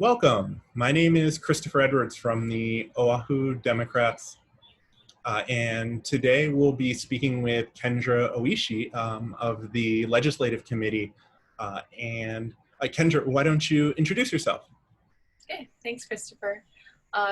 Welcome. My name is Christopher Edwards from the Oahu Democrats, and today we'll be speaking with Kendra Oishi of the Legislative Committee. Kendra, why don't you introduce yourself? Okay, thanks, Christopher.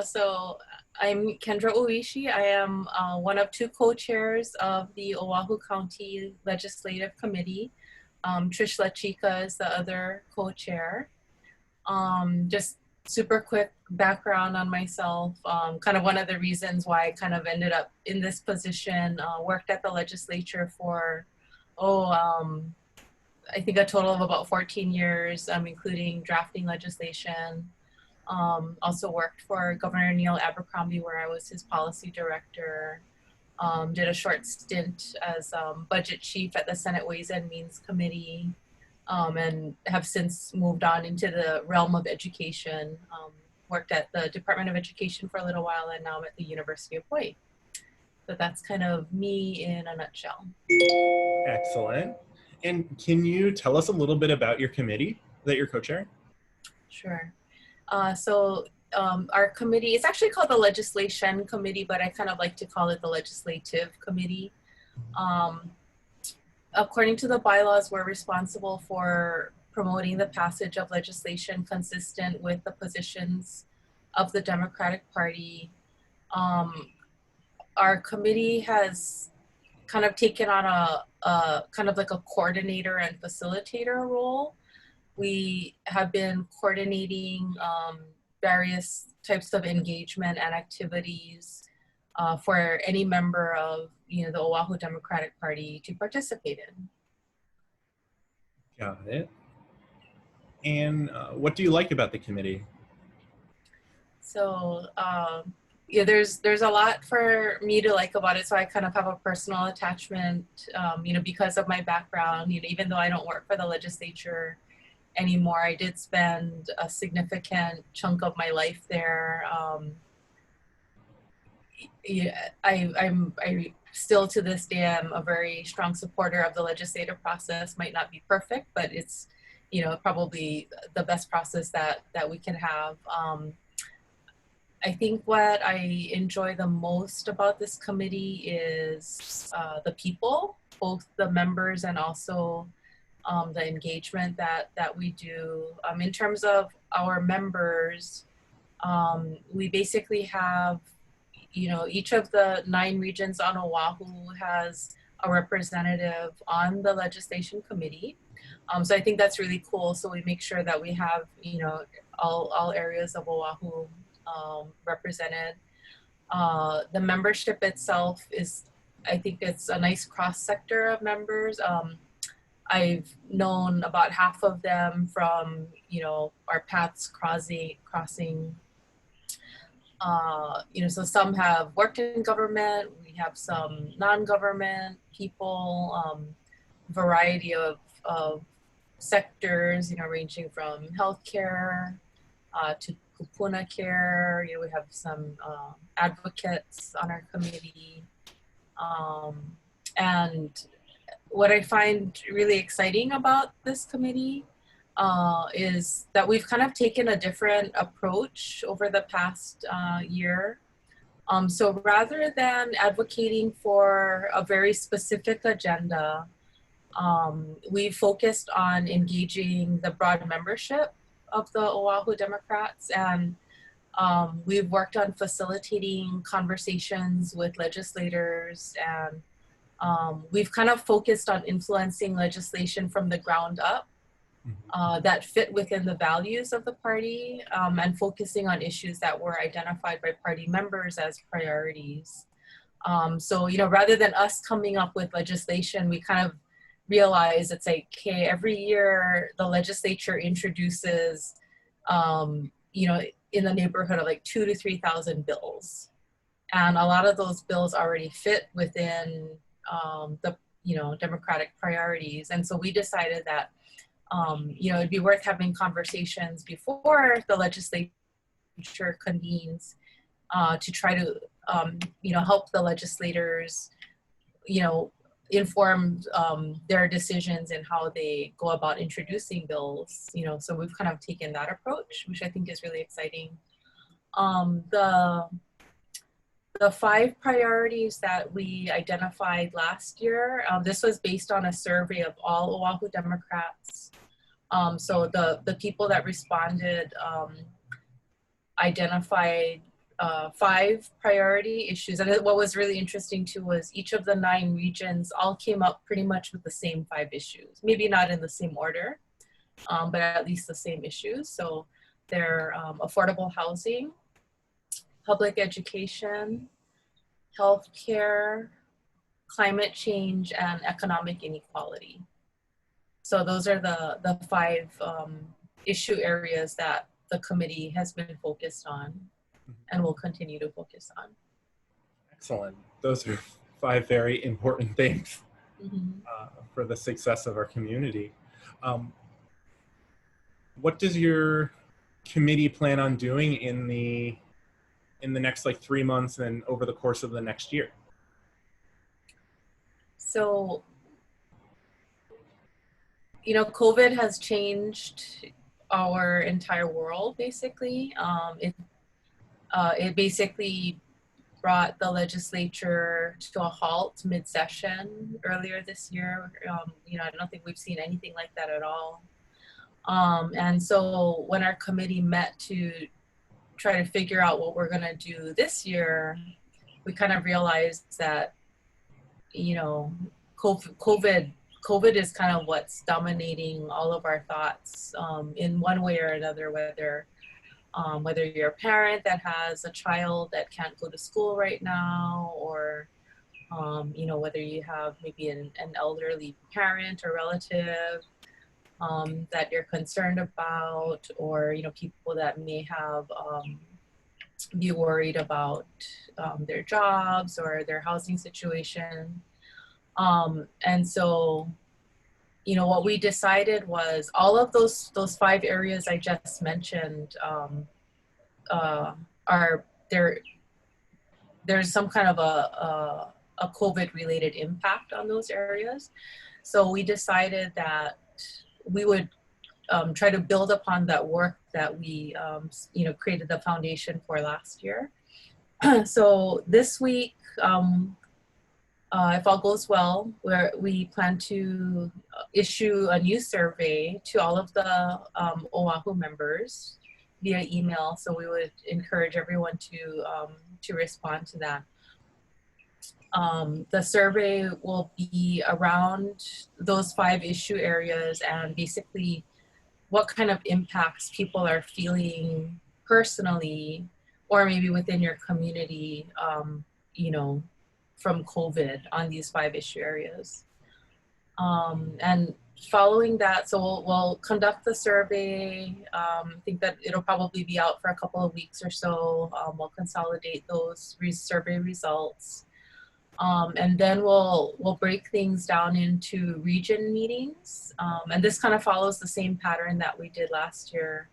So I'm Kendra Oishi. I am one of two co-chairs of the Oahu County Legislative Committee. Trish LaChica is the other co-chair. Just super quick background on myself. Kind of one of the reasons why I kind of ended up in this position. Worked at the legislature for, I think a total of about 14 years, including drafting legislation. Also worked for Governor Neil Abercrombie, where I was his policy director. Did a short stint as budget chief at the Senate Ways and Means Committee, and have since moved on into the realm of education. Worked at the Department of Education for a little while, and now I'm at the University of Hawaii. So that's kind of me in a nutshell. Excellent. And can you tell us a little bit about your committee that you're co-chairing? Sure. Our committee, it's actually called the Legislation Committee, but I kind of like to call it the Legislative Committee. According to the bylaws, we're responsible for promoting the passage of legislation consistent with the positions of the Democratic Party. Our committee has kind of taken on a kind of like a coordinator and facilitator role. We have been coordinating various types of engagement and activities for any member of the Oahu Democratic Party to participate in. Got it. And what do you like about the committee? So there's a lot for me to like about it. So I kind of have a personal attachment, because of my background. Even though I don't work for the legislature anymore, I did spend a significant chunk of my life there. I still to this day am a very strong supporter of the legislative process. Might not be perfect, but it's probably the best process that we can have. I think what I enjoy the most about this committee is the people, both the members and also the engagement that we do. In terms of our members, we basically have, each of the 9 regions on Oahu has a representative on the legislation committee. So I think that's really cool. So we make sure that we have, all areas of Oahu represented. The membership itself is, I think it's a nice cross sector of members. I've known about half of them from, our paths crossing. So some have worked in government. We have some non-government people, variety of sectors, ranging from healthcare to kupuna care. We have some advocates on our committee. And what I find really exciting about this committee is that we've kind of taken a different approach over the past year. So rather than advocating for a very specific agenda, we focused on engaging the broad membership of the Oahu Democrats, and we've worked on facilitating conversations with legislators, and we've kind of focused on influencing legislation from the ground up that fit within the values of the party, and focusing on issues that were identified by party members as priorities. So, rather than us coming up with legislation, we kind of realize it's like, okay, every year the legislature introduces, in the neighborhood of like 2,000 to 3,000 bills. And a lot of those bills already fit within the, Democratic priorities. And so we decided that, it'd be worth having conversations before the legislature convenes to try to, help the legislators, informed their decisions and how they go about introducing bills. So we've kind of taken that approach, which I think is really exciting. The 5 priorities that we identified last year, this was based on a survey of all Oahu Democrats. So the people that responded identified 5 priority issues. And what was really interesting too was each of the 9 regions all came up pretty much with the same 5 issues. Maybe not in the same order, but at least the same issues. So they're affordable housing, public education, healthcare, climate change, and economic inequality. So those are the 5 issue areas that the committee has been focused on and will continue to focus on. Excellent. Those are 5 very important things Mm-hmm. For the success of our community. What does your committee plan on doing in the next like 3 months and over the course of the next year? So, COVID has changed our entire world, basically. It basically brought the legislature to a halt mid-session earlier this year. I don't think we've seen anything like that at all. And so when our committee met to try to figure out what we're going to do this year, we kind of realized that, COVID is kind of what's dominating all of our thoughts in one way or another, whether you're a parent that has a child that can't go to school right now, or whether you have maybe an elderly parent or relative that you're concerned about, or people that may have be worried about their jobs or their housing situation. And so what we decided was all of those 5 areas I just mentioned are there. There's some kind of a COVID related impact on those areas. So we decided that we would try to build upon that work that we created the foundation for last year. So this week, if all goes well, we plan to issue a new survey to all of the Oahu members via email. So we would encourage everyone to respond to that. The survey will be around those 5 issue areas and basically what kind of impacts people are feeling personally or maybe within your community, from COVID on these 5 issue areas. And following that, so we'll conduct the survey. I think that it'll probably be out for a couple of weeks or so. We'll consolidate those survey results. And then we'll break things down into region meetings. And this kind of follows the same pattern that we did last year.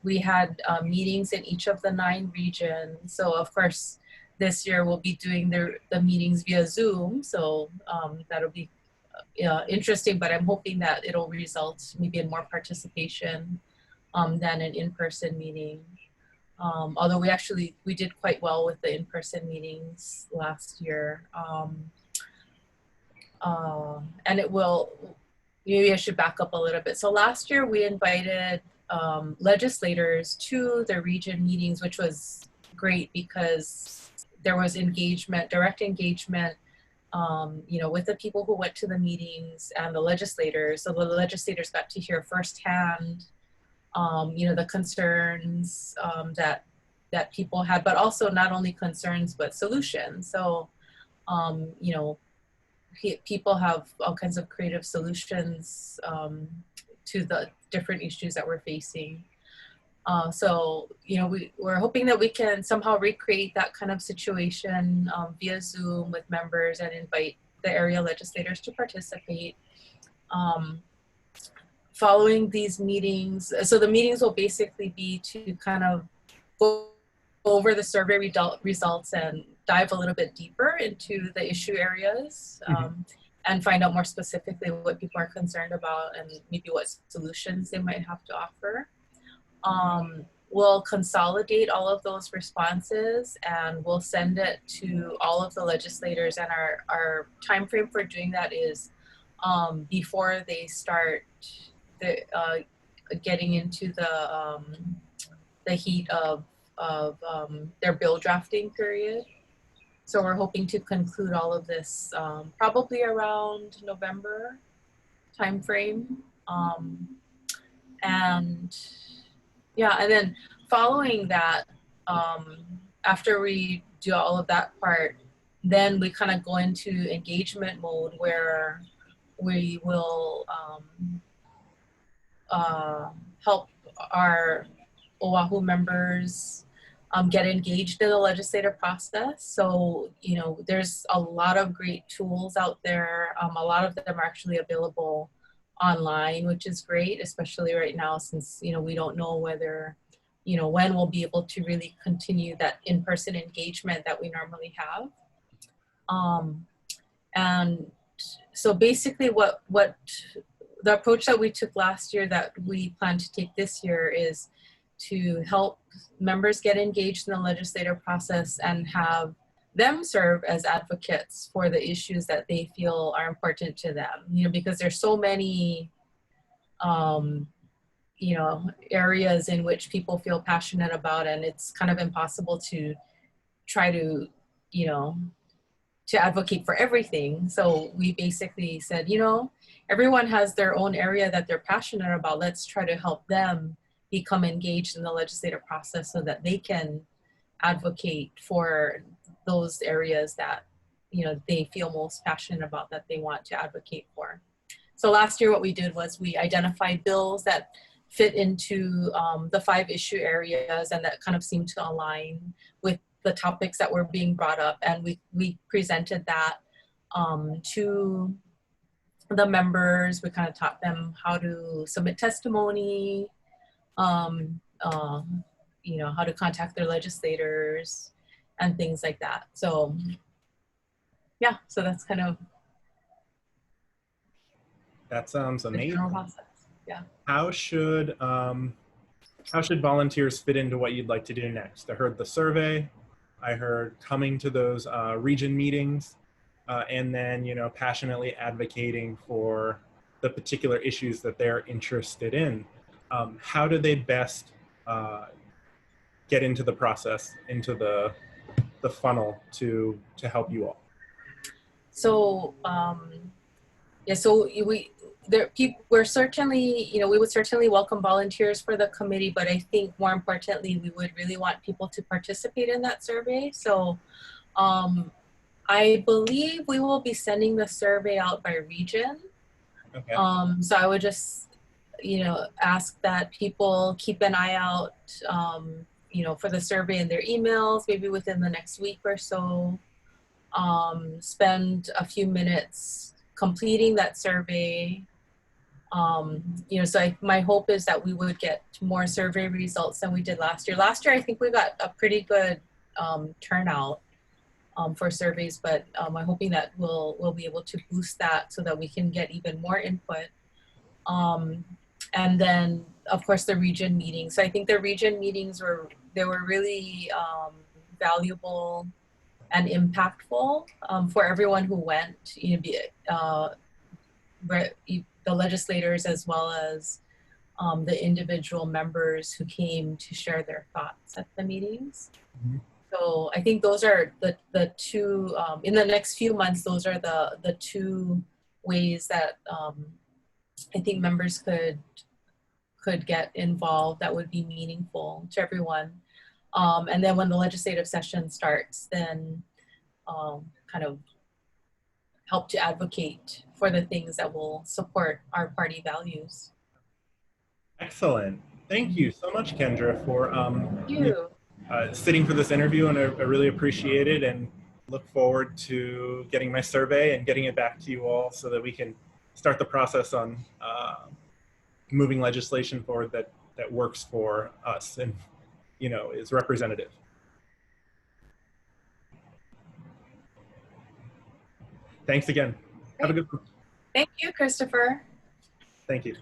We had meetings in each of the 9 regions. So of course, this year we'll be doing the meetings via Zoom. So that'll be interesting, but I'm hoping that it'll result maybe in more participation than an in-person meeting. Although we did quite well with the in-person meetings last year. And maybe I should back up a little bit. So last year we invited legislators to the region meetings, which was great because there was direct engagement, with the people who went to the meetings and the legislators. So the legislators got to hear firsthand the concerns that people had, but also not only concerns, but solutions. So, people have all kinds of creative solutions to the different issues that we're facing. So, we're hoping that we can somehow recreate that kind of situation via Zoom with members and invite the area legislators to participate. Following these meetings, so the meetings will basically be to kind of go over the survey results and dive a little bit deeper into the issue areas. and find out more specifically what people are concerned about and maybe what solutions they might have to offer. We'll consolidate all of those responses and we'll send it to all of the legislators, and our time frame for doing that is before they start getting into the heat of their bill drafting period. So we're hoping to conclude all of this probably around November timeframe. And yeah, and then following that, after we do all of that part, then we kind of go into engagement mode where we will help our Oahu members get engaged in the legislative process. So, you know, there's a lot of great tools out there. A lot of them are actually available online, which is great, especially right now, since, you know, we don't know whether, you know, when we'll be able to really continue that in-person engagement that we normally have. And so basically what the approach that we took last year that we plan to take this year is to help members get engaged in the legislative process and have them serve as advocates for the issues that they feel are important to them, you know, because there's so many, you know, areas in which people feel passionate about, and it's kind of impossible to try to, you know, to advocate for everything. So we basically said, you know, everyone has their own area that they're passionate about. Let's try to help them become engaged in the legislative process so that they can advocate for those areas that, you know, they feel most passionate about, that they want to advocate for. So last year what we did was we identified bills that fit into the 5 issue areas and that kind of seemed to align with the topics that were being brought up, and we presented that to the members. We kind of taught them how to submit testimony, you know, how to contact their legislators and things like that. So yeah, so that's kind of, that sounds amazing. the general process. Yeah. How should volunteers fit into what you'd like to do next? I heard the survey, I heard coming to those region meetings, and then, you know, passionately advocating for the particular issues that they're interested in. How do they best get into the process, into the funnel to help you all? So yeah, so we're certainly, you know, we would certainly welcome volunteers for the committee, but I think more importantly, we would really want people to participate in that survey. So I believe we will be sending the survey out by region. Okay. So I would just, you know, ask that people keep an eye out, you know, for the survey in their emails, maybe within the next week or so. Spend a few minutes completing that survey. You know, so my hope is that we would get more survey results than we did last year. Last year, I think we got a pretty good turnout for surveys, but I'm hoping that we'll be able to boost that so that we can get even more input. And then, of course, the region meetings. So I think the region meetings were really valuable and impactful for everyone who went. You know, the legislators as well as the individual members who came to share their thoughts at the meetings. Mm-hmm. So I think those are the two, in the next few months, those are the two ways that I think members could get involved that would be meaningful to everyone. And then when the legislative session starts, then kind of help to advocate for the things that will support our party values. Excellent. Thank you so much, Kendra, for sitting for this interview, and I really appreciate it, and look forward to getting my survey and getting it back to you all so that we can start the process on moving legislation forward that works for us and, you know, is representative. Thanks again. Have a good one. Thank you, Christopher. Thank you.